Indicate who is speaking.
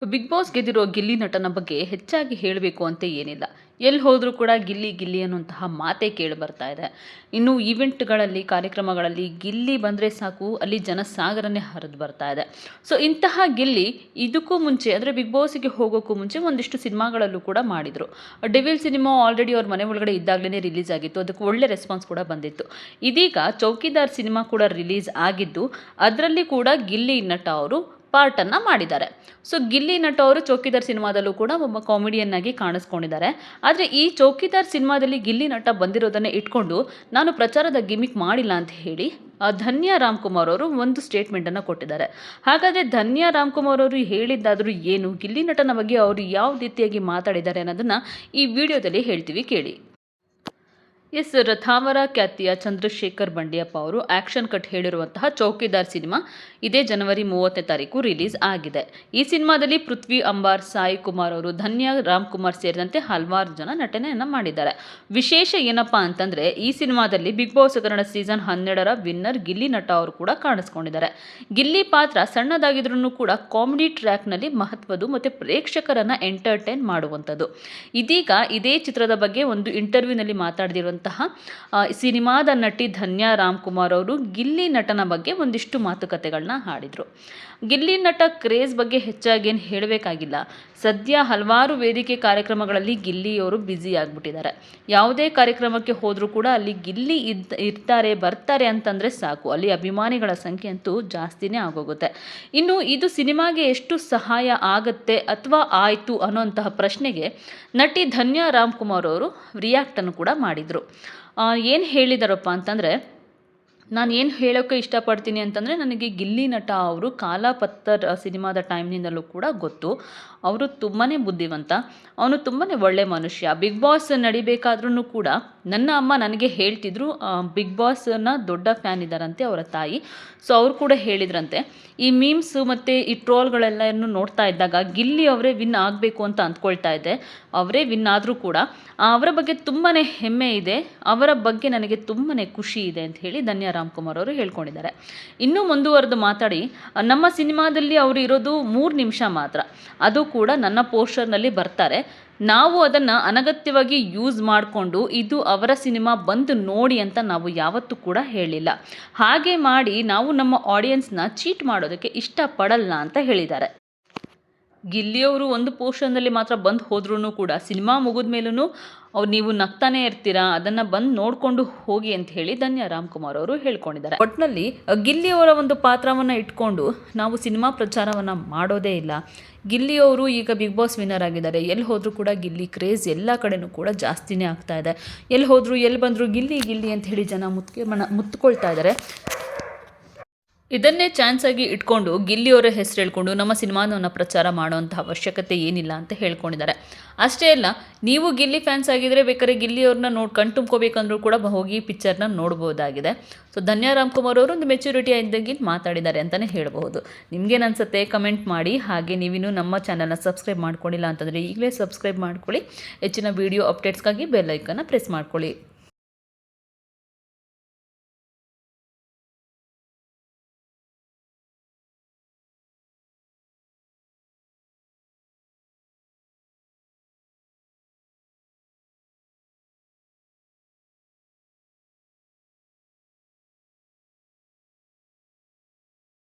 Speaker 1: Big boss ಗೆದ್ದಿರೋ Gilli ನಟನ ಬಗ್ಗೆ ಹೆಚ್ಚಾಗಿ ಹೇಳಬೇಕು ಅಂತ ಏನಿಲ್ಲ. ಎಲ್ಲಿ ಹೋದರೂ ಕೂಡ ಗಿಲ್ಲಿ ಗಿಲ್ಲಿ ಅನ್ನುವಂತಹ ಮಾತೇ ಕೇಳಿ ಬರ್ತಾ ಇದೆ. ಇನ್ನು ಈವೆಂಟ್ಗಳಲ್ಲಿ ಕಾರ್ಯಕ್ರಮಗಳಲ್ಲಿ ಗಿಲ್ಲಿ ಬಂದರೆ ಸಾಕು ಅಲ್ಲಿ ಜನಸಾಗರನೇ ಹರಿದು ಬರ್ತಾ ಇದೆ. ಸೊ ಇಂತಹ ಗಿಲ್ಲಿ ಇದಕ್ಕೂ ಮುಂಚೆ ಅಂದರೆ ಬಿಗ್ ಬಾಸ್ಗೆ ಹೋಗೋಕ್ಕೂ ಮುಂಚೆ ಒಂದಿಷ್ಟು ಸಿನಿಮಾಗಳಲ್ಲೂ ಕೂಡ ಮಾಡಿದರು. ಡೆವಿಲ್ ಸಿನಿಮಾ ಆಲ್ರೆಡಿ ಅವ್ರ ಮನೆ ಒಳಗಡೆ ಇದ್ದಾಗಲೇ ರಿಲೀಸ್ ಆಗಿತ್ತು. ಅದಕ್ಕೆ ಒಳ್ಳೆ ರೆಸ್ಪಾನ್ಸ್ ಕೂಡ ಬಂದಿತ್ತು. ಇದೀಗ ಚೌಕಿದಾರ್ ಸಿನಿಮಾ ಕೂಡ ರಿಲೀಸ್ ಆಗಿದ್ದು ಅದರಲ್ಲಿ ಕೂಡ ಗಿಲ್ಲಿ ನಟ ಅವರು ಪಾರ್ಟನ್ನು ಮಾಡಿದ್ದಾರೆ. ಸೊ ಗಿಲ್ಲಿ ನಟ ಅವರು ಚೌಕಿದಾರ್ ಸಿನಿಮಾದಲ್ಲೂ ಕೂಡ ಒಬ್ಬ ಕಾಮಿಡಿಯನ್ ಆಗಿ ಕಾಣಿಸ್ಕೊಂಡಿದ್ದಾರೆ. ಆದರೆ ಈ ಚೌಕಿದಾರ್ ಸಿನಿಮಾದಲ್ಲಿ ಗಿಲ್ಲಿ ನಟ ಬಂದಿರೋದನ್ನೇ ಇಟ್ಕೊಂಡು ನಾನು ಪ್ರಚಾರದ ಗಿಮಿಕ್ ಮಾಡಿಲ್ಲ ಅಂತ ಹೇಳಿ ಧನ್ಯಾ ರಾಮ್ಕುಮಾರ್ ಅವರು ಒಂದು ಸ್ಟೇಟ್ಮೆಂಟನ್ನು ಕೊಟ್ಟಿದ್ದಾರೆ. ಹಾಗಾದರೆ ಧನ್ಯಾ ರಾಮ್ಕುಮಾರ್ ಅವರು ಹೇಳಿದ್ದಾದರೂ ಏನು, ಗಿಲ್ಲಿ ನಟನ ಬಗ್ಗೆ ಅವರು ಯಾವ ರೀತಿಯಾಗಿ ಮಾತಾಡಿದ್ದಾರೆ ಅನ್ನೋದನ್ನು ಈ ವಿಡಿಯೋದಲ್ಲಿ ಹೇಳ್ತೀವಿ ಕೇಳಿ. ಎಸ್, ರಥಾವರ ಖ್ಯಾತಿಯ ಚಂದ್ರಶೇಖರ್ ಬಂಡಿಯಪ್ಪ ಅವರು ಆ್ಯಕ್ಷನ್ ಕಟ್ ಹೇಳಿರುವಂತಹ ಚೌಕಿದಾರ್ ಸಿನಿಮಾ ಇದೇ ಜನವರಿ 30ನೇ ತಾರೀಕು ರಿಲೀಸ್ ಆಗಿದೆ. ಈ ಸಿನಿಮಾದಲ್ಲಿ ಪೃಥ್ವಿ ಅಂಬಾರ್, ಸಾಯಿ ಕುಮಾರ್ ಅವರು, ಧನ್ಯಾ ರಾಮ್ಕುಮಾರ್ ಸೇರಿದಂತೆ ಹಲವಾರು ಜನ ನಟನೆಯನ್ನು ಮಾಡಿದ್ದಾರೆ. ವಿಶೇಷ ಏನಪ್ಪ ಅಂತಂದರೆ ಈ ಸಿನಿಮಾದಲ್ಲಿ ಬಿಗ್ ಬಾಸ್ ಕನ್ನಡ ಸೀಸನ್ 12ರ ವಿನ್ನರ್ ಗಿಲ್ಲಿ ನಟ ಅವರು ಕೂಡ ಕಾಣಿಸ್ಕೊಂಡಿದ್ದಾರೆ. ಗಿಲ್ಲಿ ಪಾತ್ರ ಸಣ್ಣದಾಗಿದ್ರೂ ಕೂಡ ಕಾಮಿಡಿ ಟ್ರ್ಯಾಕ್ನಲ್ಲಿ ಮಹತ್ವದ್ದು ಮತ್ತು ಪ್ರೇಕ್ಷಕರನ್ನು ಎಂಟರ್ಟೈನ್ ಮಾಡುವಂಥದ್ದು. ಇದೀಗ ಇದೇ ಚಿತ್ರದ ಬಗ್ಗೆ ಒಂದು ಇಂಟರ್ವ್ಯೂನಲ್ಲಿ ಮಾತಾಡಿರುವಂತಹ ಸಿನಿಮಾದ ನಟಿ ಧನ್ಯಾ ರಾಮ್ಕುಮಾರ್ ಅವರು ಗಿಲ್ಲಿ ನಟನ ಬಗ್ಗೆ ಒಂದಿಷ್ಟು ಮಾತುಕತೆಗಳನ್ನ ಆಡಿದರು. ಗಿಲ್ಲಿ ನಟ ಕ್ರೇಜ್ ಬಗ್ಗೆ ಹೆಚ್ಚಾಗಿ ಏನು ಹೇಳಬೇಕಾಗಿಲ್ಲ. ಸದ್ಯ ಹಲವಾರು ವೇದಿಕೆ ಕಾರ್ಯಕ್ರಮಗಳಲ್ಲಿ ಗಿಲ್ಲಿಯವರು ಬ್ಯುಸಿ ಆಗಿಬಿಟ್ಟಿದ್ದಾರೆ. ಯಾವುದೇ ಕಾರ್ಯಕ್ರಮಕ್ಕೆ ಹೋದರೂ ಕೂಡ ಅಲ್ಲಿ ಗಿಲ್ಲಿ ಇರ್ತಾರೆ ಬರ್ತಾರೆ ಅಂತಂದರೆ ಸಾಕು, ಅಲ್ಲಿ ಅಭಿಮಾನಿಗಳ ಸಂಖ್ಯೆ ಅಂತೂ ಜಾಸ್ತಿನೇ ಆಗೋಗುತ್ತೆ. ಇನ್ನು ಇದು ಸಿನಿಮಾಗೆ ಎಷ್ಟು ಸಹಾಯ ಆಗುತ್ತೆ ಅಥವಾ ಆಯಿತು ಅನ್ನೋಂತಹ ಪ್ರಶ್ನೆಗೆ ನಟಿ ಧನ್ಯಾ ರಾಮ್ಕುಮಾರ್ ಅವರು ರಿಯಾಕ್ಟನ್ನು ಕೂಡ ಮಾಡಿದರು. ಏನು ಹೇಳಿದಾರಪ್ಪ ಅಂತಂದರೆ, ನಾನು ಏನು ಹೇಳೋಕ್ಕೆ ಇಷ್ಟಪಡ್ತೀನಿ ಅಂತಂದರೆ, ನನಗೆ ಗಿಲ್ಲಿ ನಟ ಅವರು ಕಾಲಾಪತ್ತರ್ ಸಿನಿಮಾದ ಟೈಮ್ನಿಂದಲೂ ಕೂಡ ಗೊತ್ತು. ಅವರು ತುಂಬಾ ಬುದ್ಧಿವಂತ, ಅವನು ತುಂಬಾ ಒಳ್ಳೆ ಮನುಷ್ಯ. ಬಿಗ್ ಬಾಸ್ ನಡಿಬೇಕಾದ್ರೂ ಕೂಡ ನನ್ನ ಅಮ್ಮ ನನಗೆ ಹೇಳ್ತಿದ್ರು, ಬಿಗ್ ಬಾಸ್ನ ದೊಡ್ಡ ಫ್ಯಾನ್ ಇದ್ದಾರಂತೆ ಅವರ ತಾಯಿ. ಸೊ ಅವರು ಕೂಡ ಹೇಳಿದ್ರಂತೆ, ಈ ಮೀಮ್ಸು ಮತ್ತು ಈ ಟ್ರೋಲ್ಗಳೆಲ್ಲನೂ ನೋಡ್ತಾ ಇದ್ದಾಗ ಗಿಲ್ಲಿ ಅವರೇ ವಿನ್ ಆಗಬೇಕು ಅಂತ ಅಂದ್ಕೊಳ್ತಾ ಇದ್ದೆ. ಅವರೇ ವಿನ್ ಆದರೂ ಕೂಡ ಅವರ ಬಗ್ಗೆ ತುಂಬಾ ಹೆಮ್ಮೆ ಇದೆ, ಅವರ ಬಗ್ಗೆ ನನಗೆ ತುಂಬಾ ಖುಷಿ ಇದೆ ಅಂತ ಹೇಳಿ ಧನ್ಯಾ ರಾಮ್ಕುಮಾರ್ ಅವರು ಹೇಳ್ಕೊಂಡಿದ್ದಾರೆ. ಇನ್ನೂ ಮುಂದುವರೆದು ಮಾತಾಡಿ, ನಮ್ಮ ಸಿನಿಮಾದಲ್ಲಿ ಅವರು ಇರೋದು 3 ನಿಮಿಷ ಮಾತ್ರ, ಅದು ಕೂಡ ನನ್ನ ಪೋಸ್ಟರ್ನಲ್ಲಿ ಬರ್ತಾರೆ. ನಾವು ಅದನ್ನು ಅನಗತ್ಯವಾಗಿ ಯೂಸ್ ಮಾಡಿಕೊಂಡು ಇದು ಅವರ ಸಿನಿಮಾ ಬಂದು ನೋಡಿ ಅಂತ ನಾವು ಯಾವತ್ತೂ ಕೂಡ ಹೇಳಿಲ್ಲ. ಹಾಗೆ ಮಾಡಿ ನಾವು ನಮ್ಮ ಆಡಿಯನ್ಸ್ನ ಚೀಟ್ ಮಾಡೋದಕ್ಕೆ ಇಷ್ಟಪಡಲ್ಲ ಅಂತ ಹೇಳಿದ್ದಾರೆ. ಗಿಲ್ಲಿಯವರು ಒಂದು ಪೋರ್ಷನ್ನಲ್ಲಿ ಮಾತ್ರ ಬಂದು ಹೋದ್ರೂ ಕೂಡ ಸಿನಿಮಾ ಮುಗಿದ ಮೇಲೂ ನೀವು ನಗ್ತಾನೆ ಇರ್ತೀರಾ, ಅದನ್ನು ಬಂದು ನೋಡಿಕೊಂಡು ಹೋಗಿ ಅಂತ ಹೇಳಿ ಧನ್ಯಾ ರಾಮ್ಕುಮಾರ್ ಅವರು ಹೇಳ್ಕೊಂಡಿದ್ದಾರೆ. ಒಟ್ಟಿನಲ್ಲಿ ಗಿಲ್ಲಿಯವರ ಒಂದು ಪಾತ್ರವನ್ನು ಇಟ್ಕೊಂಡು ನಾವು ಸಿನಿಮಾ ಪ್ರಚಾರವನ್ನು ಮಾಡೋದೇ ಇಲ್ಲ. ಗಿಲ್ಲಿಯವರು ಈಗ ಬಿಗ್ ಬಾಸ್ ವಿನ್ನರ್ ಆಗಿದ್ದಾರೆ. ಎಲ್ಲಿ ಹೋದರೂ ಕೂಡ ಗಿಲ್ಲಿ ಕ್ರೇಜ್ ಎಲ್ಲ ಕಡೆನೂ ಕೂಡ ಜಾಸ್ತಿನೇ ಆಗ್ತಾ ಇದೆ. ಎಲ್ಲಿ ಹೋದರೂ ಎಲ್ಲಿ ಬಂದರೂ ಗಿಲ್ಲಿ ಗಿಲ್ಲಿ ಅಂತ ಹೇಳಿ ಜನ ಮುತ್ಕೊಳ್ತಾ ಇದ್ದಾರೆ. ಇದನ್ನೇ ಚಾನ್ಸ್ ಆಗಿ ಇಟ್ಕೊಂಡು ಗಿಲ್ಲಿಯವರ ಹೆಸರು ಹೇಳ್ಕೊಂಡು ನಮ್ಮ ಸಿನಿಮಾವನ್ನು ಪ್ರಚಾರ ಮಾಡುವಂಥ ಅವಶ್ಯಕತೆ ಏನಿಲ್ಲ ಅಂತ ಹೇಳ್ಕೊಂಡಿದ್ದಾರೆ. ಅಷ್ಟೇ ಅಲ್ಲ, ನೀವು ಗಿಲ್ಲಿ ಫ್ಯಾನ್ಸ್ ಆಗಿದ್ದರೆ ಬೇಕಾದ್ರೆ ಗಿಲ್ಲಿಯವ್ರನ್ನ ಕಣ್ತುಂಬ್ಕೋಬೇಕಂದ್ರೂ ಕೂಡ ಹೋಗಿ ಪಿಕ್ಚರ್ನ ನೋಡ್ಬೋದಾಗಿದೆ. ಸೊ ಧನ್ಯಾ ರಾಮ್ಕುಮಾರ್ ಅವರು ಒಂದು ಮೆಚುರಿಟಿ ಇದ್ದಂಗೆ ಮಾತಾಡಿದ್ದಾರೆ ಅಂತಲೇ ಹೇಳ್ಬೋದು. ನಿಮಗೇನು ಅನಿಸುತ್ತೆ ಕಮೆಂಟ್ ಮಾಡಿ. ಹಾಗೆ ನೀವಿನ್ನೂ ನಮ್ಮ ಚಾನಲ್ನ ಸಬ್ಸ್ಕ್ರೈಬ್ ಮಾಡ್ಕೊಂಡಿಲ್ಲ ಅಂತಂದರೆ ಈಗಲೇ ಸಬ್ಸ್ಕ್ರೈಬ್ ಮಾಡ್ಕೊಳ್ಳಿ. ಹೆಚ್ಚಿನ ವೀಡಿಯೋ ಅಪ್ಡೇಟ್ಸ್ಗಾಗಿ ಬೆಲ್ ಐಕನ್ನ ಪ್ರೆಸ್ ಮಾಡ್ಕೊಳ್ಳಿ.